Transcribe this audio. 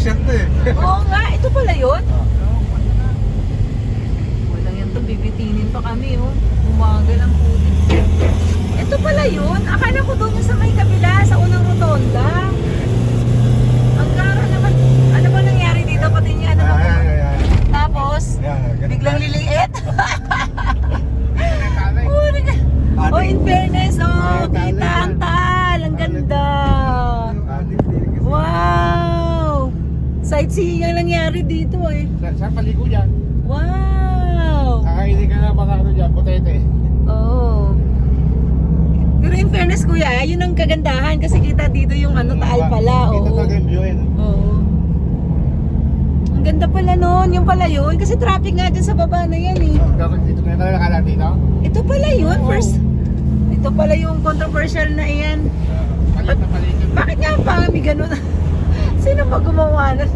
controversial to eh. Oo nga, ito pala yun. Walang yan to, bibitinin pa kami oh. Umaga lang po. Ito pala yun. Akala ko doon yung sa may kabila, sa unang rotonda. Ang gara naman. Ano ba nangyari dito? Pati niya ano ba? Tapos, biglang liliit. Oh, in fairness, oh, kita ang tal. Ang ganda. Wow! Sightseeing ang nangyari dito eh. Saan paligo dyan? Wow! Kakainin ka na baka ano dyan, potete. Oo. Pero in fairness kuya, yun ang kagandahan kasi kita dito yung ano, taal pala. Kita Oo. talaga yung view eh. Oo. Ang ganda pala nun, yung pala yun. Kasi traffic nga dyan sa baba na yan eh. Dapat dito na talaga nakala dito. Ito pala yun, first. Ito pala yung controversial na iyan. Palit na palit. Bakit nga pa kami ganun? Sino ba gumawa nun?